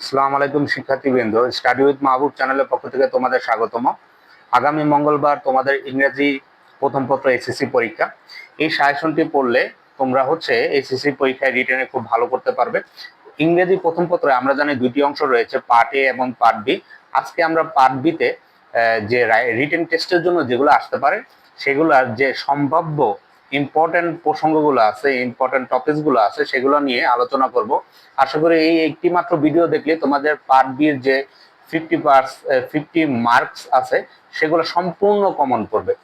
আসসালামু আলাইকুম শিক্ষার্থীবৃন্দ, স্টাডি উইথ মাহবুব চ্যানেলের পক্ষ থেকে তোমাদের স্বাগতম। আগামী মঙ্গলবার তোমাদের ইংরেজি প্রথম পত্র এসএসসি পরীক্ষা। এই সাজেশনটি পড়লে তোমরা এসএসসি পরীক্ষায় রিটেনে খুব ভালো করতে পারবে। ইংরেজি প্রথম পত্রে আমরা জানি দুটি অংশ রয়েছে, পার্ট এ এবং পার্ট বি। আজকে আমরা পার্ট বিতে যে রিটেন টেস্টের জন্য যেগুলো আসতে পারে সেগুলোর যে সম্ভাব্য ইম্পর্টেন্ট প্রসঙ্গগুলো আছে, ইম্পর্টেন্ট টপিকসগুলো আছে, সেগুলো নিয়ে আলোচনা করব। আশা করি এই একটি মাত্র ভিডিও দেখলে তোমাদের পার্ট বির যে 50 মার্কস আছে সেগুলো সম্পূর্ণ কমন পড়বে।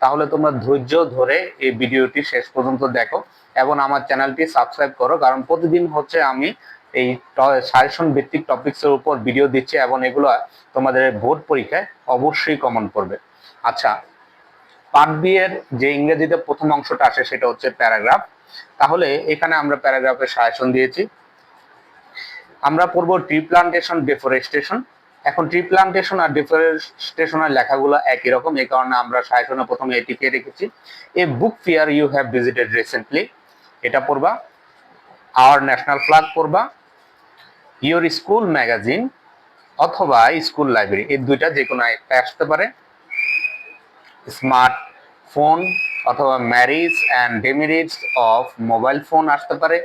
তাহলে তোমরা ধৈর্য ধরে এই ভিডিওটি শেষ পর্যন্ত দেখো এবং আমার চ্যানেলটি সাবস্ক্রাইব করো, কারণ প্রতিদিন আমি এই সাজেশন ভিত্তিক টপিকসের উপর ভিডিও দিচ্ছি এবং এগুলো তোমাদের বোর্ড পরীক্ষায় অবশ্যই কমন পড়বে। আচ্ছা, পার্ট বি এর যে ইংরেজিতে প্রথম অংশটা আসে সেটা হচ্ছে প্যারাগ্রাফ। তাহলে এখানে আমরা প্যারাগ্রাফের সাজেশন দিয়েছি। আমরা পড়ব ট্রি প্লান্টেশন, ডিফরেস্টেশন। এখন ট্রি প্লান্টেশন আর ডিফরেস্টেশনের লেখাগুলো একই রকম, এই কারণে আমরা সাজেশনে প্রথমে এটিকে রেখেছি। A book fair you have visited recently, এটা পড়বা। আওয়ার ন্যাশনাল ফ্ল্যাগ পড়বা। ইওর স্কুল ম্যাগাজিন অথবা স্কুল লাইব্রেরি, এই দুইটা যে কোনো একটা আসতে পারে। স্মার্ট ফোন অথবা merits and demerits of mobile phone আসতে পারে।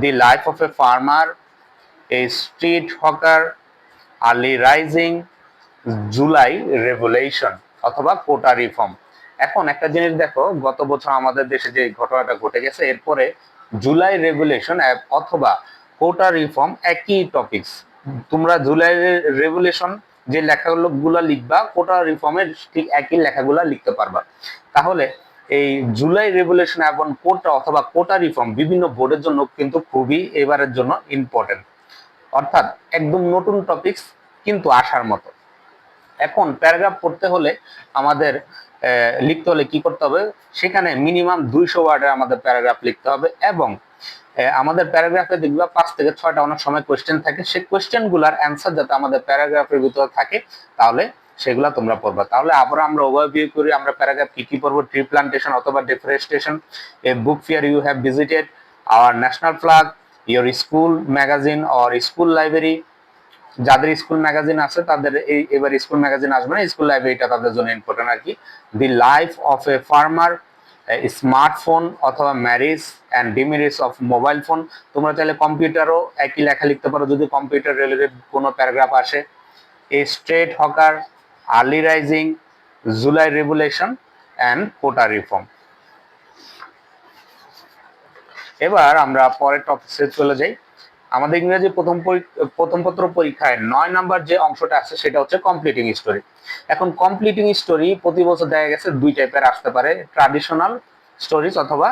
The life of a farmer, a street hawker, early rising, July revolution অথবা কোটা রিফর্ম। এখন একটা জিনিস দেখো, গত বছর আমাদের দেশে যে ঘটনাটা ঘটে গেছে, এরপরে জুলাই রেভলিউশন অথবা কোটা রিফর্ম একই টপিকস। তোমরা জুলাই রেভলিউশন যে লেখাগুলো লিখবা, কোটা রিফর্মের ঠিক একই লেখাগুলো লিখতে পারবা। তাহলে এই জুলাই রেভলিউশন এবং কোটা অথবা কোটা রিফর্ম বিভিন্ন বোর্ডের জন্য কিন্তু খুবই এবারের জন্য ইম্পর্টেন্ট, অর্থাৎ একদম নতুন টপিকস কিন্তু আসার মতো। এখন প্যারাগ্রাফ পড়তে হলে আমাদের লিখতে হলে কি করতে হবে, সেখানে মিনিমাম 200 ওয়ার্ডের আমাদের প্যারাগ্রাফ লিখতে হবে এবং আমাদের প্যারাগ্রাফে দেখবা 5 থেকে 6টা অনেক সময় কোয়েশ্চেন থাকে, সেই কোয়েশ্চেনগুলোর অ্যান্সার যাতে আমাদের প্যারাগ্রাফের ভিতরে থাকে, তাহলে সেগুলা তোমরা পড়বা। তাহলে আবার আমরা ওভারভিউ করি, আমরা প্যারাগ্রাফ কি কি পড়বো। ট্রি প্লান্টেশন অথবা deforestation, a book fair you have visited, our national flag, your school magazine or school library. যাদের স্কুল ম্যাগাজিন আছে তাদের এবার স্কুল ম্যাগাজিন আসবে না, স্কুল লাইব্রেরিটা তাদের জন্য ইম্পর্টেন্ট আর কি। The life of a farmer, smartphone অথবা merits and demerits of mobile phone. তোমরা চাইলে কম্পিউটারও একই লেখা লিখতে পারো যদি কম্পিউটার রিলেটেড কোনো প্যারাগ্রাফ আসে। A street hawker, early rising, July revolution and quota reform. এবার আমরা পরের টপিকে চলে যাই। আমাদের ইংরেজি প্রথম পত্র পরীক্ষায় 9 নাম্বার যে অংশটা আছে সেটা হচ্ছে কমপ্লিটিং স্টোরি। এখন কমপ্লিটিং স্টোরি প্রতি বছর দেখা গেছে দুই টাইপের আসতে পারে, ট্র্যাডিশনাল স্টোরিজ অথবা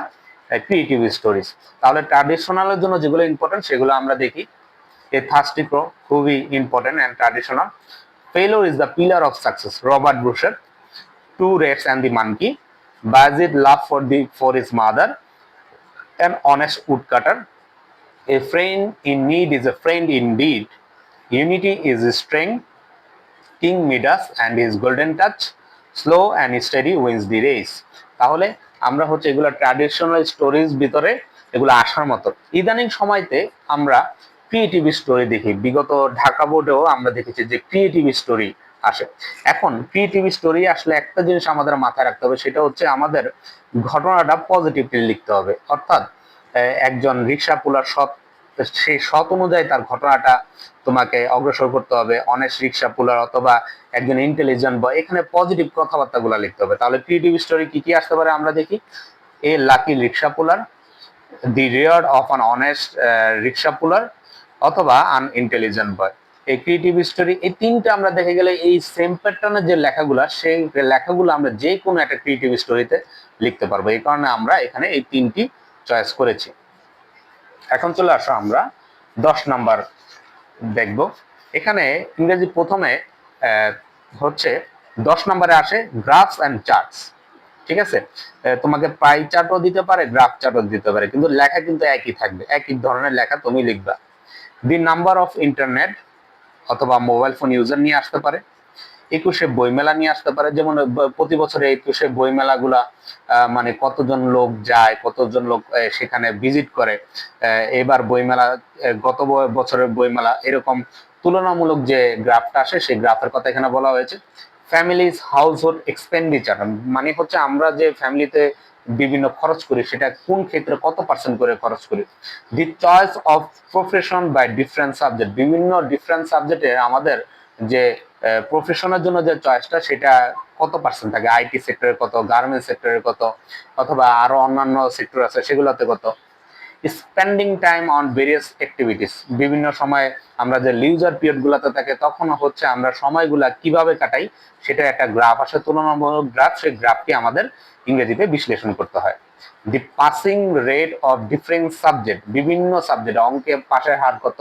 ক্রিয়েটিভ স্টোরিজ। তাহলে ট্র্যাডিশনালের জন্য যেগুলো ইম্পর্টেন্ট সেগুলো আমরা দেখি। এ থার্স্টি ক্রো খুবই important and traditional. Failure is the pillar of success, Robert ব্রুশের। Two rats and the monkey, Bayazid love for his mother, an honest woodcutter. A friend in need is a friend indeed. Unity is strength. King Midas and his golden touch. Slow and steady wins the race. তাহলে আমরা এগুলো traditional stories ভিতরে এগুলো আসার মতো। ইদানিং সময়তে আমরা ক্রিয়েটিভ স্টোরি দেখি, বিগত ঢাকা বোর্ডেও আমরা দেখেছি যে ক্রিয়েটিভ স্টোরি আসে। এখন ক্রিয়েটিভ স্টোরি আসলে একটা জিনিস আমাদের মাথায় রাখতে হবে, সেটা হচ্ছে আমাদের ঘটনাটা পজিটিভলি লিখতে হবে। অর্থাৎ একজন রিক্সা পুলার সেই সৎ অনুযায়ী তার ঘটনাটা তোমাকে অগ্রসর করতে হবে, অনেস্ট রিক্সা পুলার অথবা একজন ইন্টেলিজেন্ট বয়, এখানে পজিটিভ কথাবার্তাগুলো লিখতে হবে। তাহলে ক্রিয়েটিভ স্টোরি কি কি আসতে পারে আমরা দেখি। A lucky rickshaw puller, the reward of an honest rickshaw puller অথবা আন ইন্টেলিজেন্ট বয়। এই ক্রিয়েটিভ স্টোরি, এই তিনটা আমরা দেখে গেলে এই সেম প্যাটার্নের যে লেখাগুলা, সেই লেখাগুলো আমরা যে কোনো একটা ক্রিয়েটিভ স্টোরিতে লিখতে পারবো। এই কারণে আমরা এখানে এই তিনটি চয়েস করেছি। এখন চলে আসো আমরা 10 নাম্বার দেখব। এখানে ইংরেজি প্রথমে 10 নাম্বারে আসে গ্রাফস অ্যান্ড চার্টস। ঠিক আছে, তোমাকে পাই চার্টও দিতে পারে, গ্রাফ চার্টও দিতে পারে, কিন্তু লেখা কিন্তু একই থাকবে, একই ধরনের লেখা তুমি লিখবা। দি নাম্বার অফ ইন্টারনেট অথবা মোবাইল ফোন ইউজার নিয়ে আসতে পারে। একুশে বইমেলা নিয়ে আসতে পারে, যেমন প্রতি বছরে একুশে বইমেলাগুলা মানে কতজন লোক যায়, কতজন লোক সেখানে ভিজিট করে, এবার বইমেলা, গত বছরের বইমেলা, এরকম তুলনামূলক যে গ্রাফটা আসে সেই গ্রাফের কথা এখানে বলা হয়েছে। ফ্যামিলিজ হাউসহোল্ড এক্সপেন্ডিচার মানে হচ্ছে আমরা যে ফ্যামিলিতে বিভিন্ন খরচ করি সেটা কোন ক্ষেত্রে কত পার্সেন্ট করে খরচ করি। The choice of profession by different subject, বিভিন্ন ডিফারেন্ট সাবজেক্টে আমাদের যে প্রফেশনের জন্য যে চয়েসটা সেটা কত পার্সেন্ট থাকে, আইটি সেক্টরের কত, গার্মেন্টস সেক্টরের কত, অথবা আরো অন্যান্য সেক্টর আছে সেগুলোতে কত। Spending time on various activities, বিভিন্ন সময় আমরা যে লিউজার পিরিয়ড গুলাতে থাকে তখন হচ্ছে আমরা সময়গুলা কিভাবে কাটাই সেটা একটা গ্রাফ আসে, তুলনামূলক গ্রাফ, সেই গ্রাফটি আমাদের ইংরেজিতে বিশ্লেষণ করতে হয়। The passing rate of different subject, বিভিন্ন সাবজেক্ট, অঙ্কে পাশের হার কত,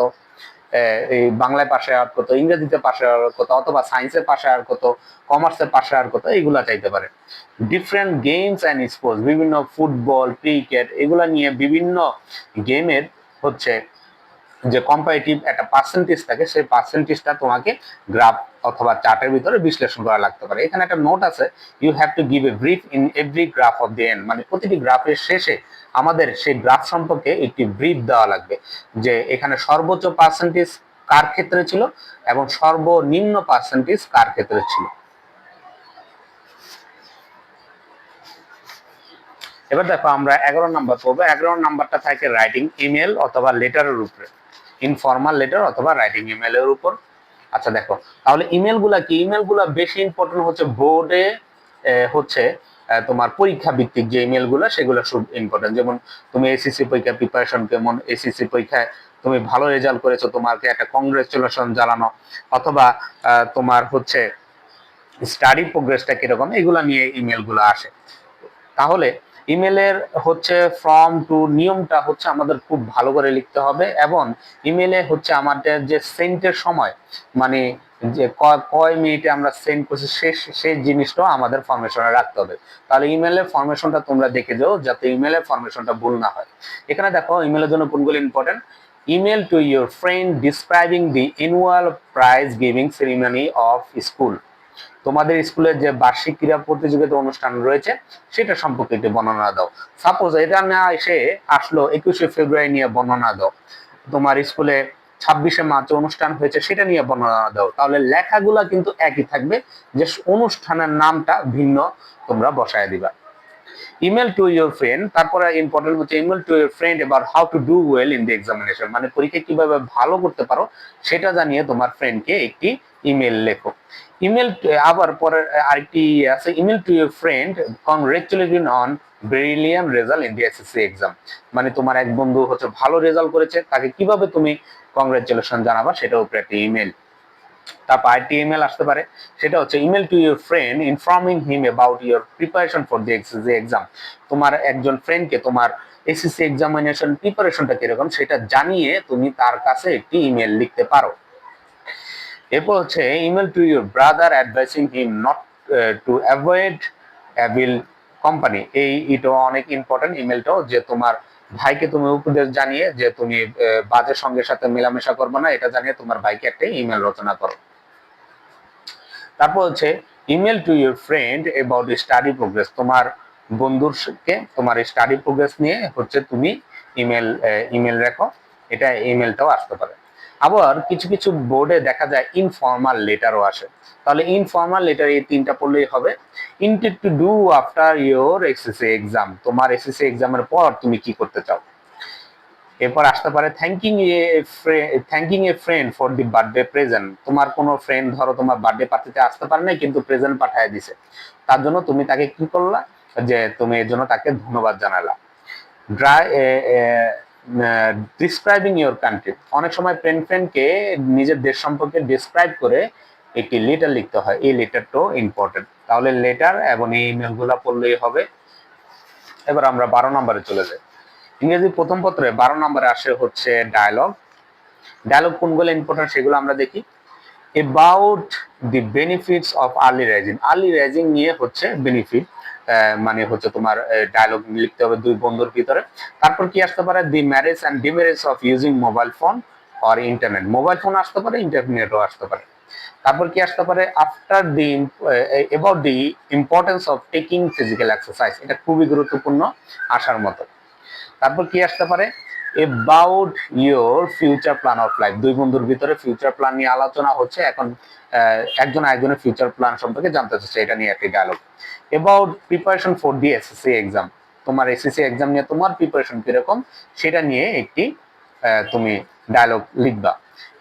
এই বাংলায় পাশের হার কত, ইংরেজিতে পাশের হার কত, অথবা সায়েন্সে পাশের হার কত, কমার্সে পাশের হার কত, এইগুলা চাইতে পারে। ডিফারেন্ট গেমস অ্যান্ড স্পোর্টস, বিভিন্ন ফুটবল, ক্রিকেট, এগুলা নিয়ে বিভিন্ন গেমের হচ্ছে যে কম্পারেটিভ একটা পার্সেন্টেজ থাকে, সেই পার্সেন্টেজটা তোমাকে গ্রাফ অথবা চার্টের ভিতরে বিশ্লেষণ করা লাগতে পারে। এখানে একটা নোট আছে, you have to give a brief in every graph of the end, মানে প্রতিটি গ্রাফের শেষে আমাদের সেই গ্রাফ সম্পর্কে একটি ব্রিফ দেওয়া লাগবে, যে এখানে সর্বোচ্চ পার্সেন্টেজ কার ক্ষেত্রে ছিল এবং সর্বনিম্ন পার্সেন্টেজ কার ক্ষেত্রে ছিল। এবার দেখো আমরা 11 নাম্বার পড়বো। 11 নাম্বারটা থাকে রাইটিং ইমেল অথবা লেটারের উপরে, ইনফর্মাল লেটার অথবা রাইটিং ইমেলের উপর। আচ্ছা দেখো, তাহলে ইমেল গুলা কি, ইমেল গুলা বেশি ইম্পর্টেন্ট হচ্ছে বোর্ডে, হচ্ছে তোমার পরীক্ষা ভিত্তিক যে ইমেল গুলা সেগুলো খুব ইম্পর্টেন্ট। যেমন তুমি এসএসসি পরীক্ষা প্রিপারেশন, কেমন এসএসসি পরীক্ষায় তুমি ভালো রেজাল্ট করেছো, তোমাকে একটা কংগ্রেচুলেশন জানানো, অথবা তোমার হচ্ছে স্টাডি প্রোগ্রেসটা কিরকম, এগুলা নিয়ে ইমেল গুলো আসে। তাহলে ইমেলের হচ্ছে ফ্রম টু নিয়মটা হচ্ছে আমাদের খুব ভালো করে লিখতে হবে, এবং ইমেলে হচ্ছে আমাদের যে সেন্টের সময়, মানে যে কয় মিনিটে আমরা সেন্ড করছি সেই জিনিসটাও আমাদের ফরমেশনে রাখতে হবে। তাহলে ইমেলের ফরমেশনটা তোমরা দেখে যাও যাতে ইমেলের ফরমেশনটা ভুল না হয়। এখানে দেখো ইমেলের জন্য কোনগুলো important. Email to your friend describing the annual prize giving ceremony of school, তোমাদের স্কুলের যে বার্ষিক ক্রীড়া প্রতিযোগিতা অনুষ্ঠান রয়েছে সেটা সম্পর্কে একটু বর্ণনা দাও। সাপোজ এটা না এসে আসলো 21শে ফেব্রুয়ারি নিয়ে বর্ণনা দাও, তোমার স্কুলে 26শে মার্চ অনুষ্ঠান হয়েছে সেটা নিয়ে বর্ণনা দাও। তাহলে লেখাগুলা কিন্তু একই থাকবে, যে অনুষ্ঠানের নামটা ভিন্ন তোমরা বসায় দিবা। ইমেল টু ইউর ফ্রেন্ড, তারপরে ইম্পর্টেন্ট হচ্ছে email to your friend about how to do well in the examination, মানে পরীক্ষায় কিভাবে ভালো করতে পারো সেটা জানিয়ে তোমার ফ্রেন্ডকে একটি ইমেল লেখো। ইমেল আবার পরে আরেকটি আছে, email to your friend কংগ্রেচুলেটিং on brilliant result in the SSC exam, মানে তোমার এক বন্ধু হচ্ছে ভালো রেজাল্ট করেছে, তাকে কিভাবে তুমি কংগ্রেচুলেশন জানাবা সেটার উপরে একটি ইমেল। তারপর আরেকটি ইমেল আসতে পারে, সেটা হচ্ছে email to your friend informing him about your preparation for the SSC exam, তোমার একজন ফ্রেন্ডকে তোমার এসএসসি এক্সামিনেশন প্রিপারেশনটা কিরকম সেটা জানিয়ে তুমি তার কাছে একটি ইমেল লিখতে পারো। এরপর হচ্ছে email to your brother advising him not to avoid অ্যাভিল company, এটা অনেক ইম্পর্টেন্ট ইমেলটাও, যে তোমার ভাইকে তুমি উপদেশ জানিয়ে যে তুমি বাজে সঙ্গের সাথে মেলামেশা করবে না, এটা জানিয়ে তোমার ভাইকে একটা ইমেল রচনা করো। তারপর হচ্ছে email to your friend about study progress, তোমার বন্ধুকে তোমার স্টাডি প্রোগ্রেস নিয়ে হচ্ছে তুমি ইমেল রেখো, এটা ইমেলটাও আসতে পারে। আবার কিছু কিছু বোর্ডে দেখা যায় ইনফর্মাল লেটারও আসে, তাহলে ইনফর্মাল লেটার এই তিনটা পড়লেই হবে। Intend to do after your SSC exam, তোমার এসএসসি এক্সামের পর তুমি কি করতে চাও। এরপর আসতে পারে thanking a friend for the birthday present, তোমার কোনো ফ্রেন্ড ধরো তোমার বার্থডে পার্টিতে আসতে পারে না কিন্তু প্রেজেন্ট পাঠিয়ে দিছে, তার জন্য তুমি তাকে কি করলা, যে তুমি এর জন্য তাকে ধন্যবাদ জানালা। ড্রাই ডিসক্রাইবিং ইউর কান্ট্রি, অনেক সময় ফ্রেন্ডকে নিজের দেশ সম্পর্কে ডিসক্রাইব করে একটি লেটার লিখতে হয়, এই লেটারটাও ইম্পর্টেন্ট। তাহলে লেটার এবং এই ইমেলগুলো পড়লেই হবে। এবার আমরা 12 নম্বরে চলে যাই। ইংরেজি প্রথম পত্রে 12 নম্বরে আসে হচ্ছে ডায়ালগ। ডায়ালগ কোনগুলো ইম্পর্টেন্ট সেগুলো আমরা দেখি। About the benefits of early rising, early rising নিয়ে হচ্ছে বেনিফিট, মানে হচ্ছে তোমার ডায়ালগ লিখতে হবে দুই বন্ধুর ভিতরে। তারপর কি আসতে পারে, the merits and demerits of using mobile phone or internet, mobile phone আসতে পারে, ইন্টারনেটও আসতে পারে। তারপর কি আসতে পারে, after the about the importance of taking physical exercise, এটা খুবই গুরুত্বপূর্ণ আসার মতো। তারপর কি আসতে পারে, about your future plan of life, দুই বন্ধুর ভিতরে ফিউচার প্ল্যান নিয়ে আলোচনা হচ্ছে, এখন একজন আরেকজনের ফিউচার প্ল্যান সম্পর্কে জানতে চাচ্ছে, এটা নিয়ে একটি dialogue. About preparation for the SSC exam, তোমার এসএসসি এক্সাম নিয়ে তোমার প্রিপারেশন কিরকম সেটা নিয়ে একটি তুমি ডায়লগ লিখবা।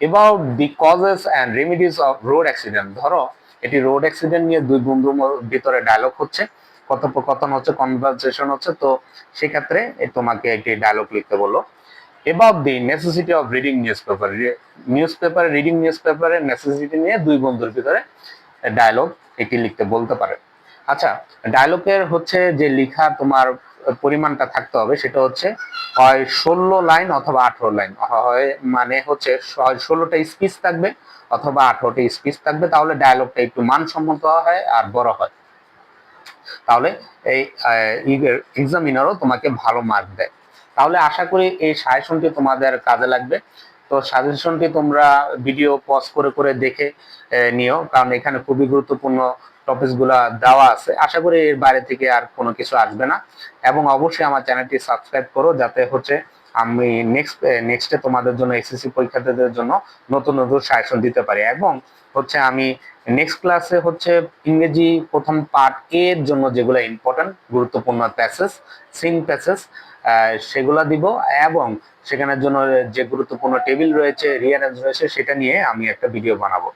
About the causes and remedies of road accident, ধরো এটি রোড অ্যাক্সিডেন্ট নিয়ে দুই বন্ধুর ভিতরে ডায়লগ হচ্ছে, কথোপকথন হচ্ছে, কনভারসেশন হচ্ছে, তো সেক্ষেত্রে তোমাকে একটি ডায়লগ লিখতে বললো। About the necessity of reading news paper reading news পেপারের নেসেসিটি নিয়ে দুই বন্ধুর ভিতরে ডায়লগ একটি লিখতে বলতে পারে। আচ্ছা, ডায়লগের হচ্ছে যে লিখা তোমার পরিমাণটা থাকতে হবে, সেটা হচ্ছে হয় 16 লাইন অথবা 18 লাইন, হয় মানে হচ্ছে 16টা স্পিচ থাকবে অথবা 18টা স্পিচ থাকবে, তাহলে ডায়লগটা একটু মানসম্মত হয় আর বড় হয়, তাহলে এই এক্সামিনারও তোমাকে ভালো মার্ক দেয়। তাহলে আশা করি এই সাজেশনটি তোমাদের কাজে লাগবে। তো সাজেশনটি তোমরা ভিডিও পজ করে করে দেখে নিও, কারণ এখানে খুবই গুরুত্বপূর্ণ টপিকস গুলা দেওয়া আছে। আশা করি এর বাইরে থেকে আর কোনো কিছু আসবে না, এবং অবশ্যই আমার চ্যানেলটি সাবস্ক্রাইব করো, যাতে হচ্ছে আমি নেক্সটে তোমাদের জন্য এসএসসি পরীক্ষার্থীদের জন্য নতুন নতুন সাজেশন দিতে পারি। এবং হচ্ছে আমি নেক্সট ক্লাসে হচ্ছে ইংরেজি প্রথম পার্ট এর জন্য যেগুলো ইম্পর্টেন্ট গুরুত্বপূর্ণ প্যাসেজ, সিন প্যাসেজ, সেগুলা দিব, এবং সেখানের জন্য যে গুরুত্বপূর্ণ টেবিল রয়েছে, রিয়ারেঞ্জ রয়েছে, সেটা নিয়ে আমি একটা ভিডিও বানাবো।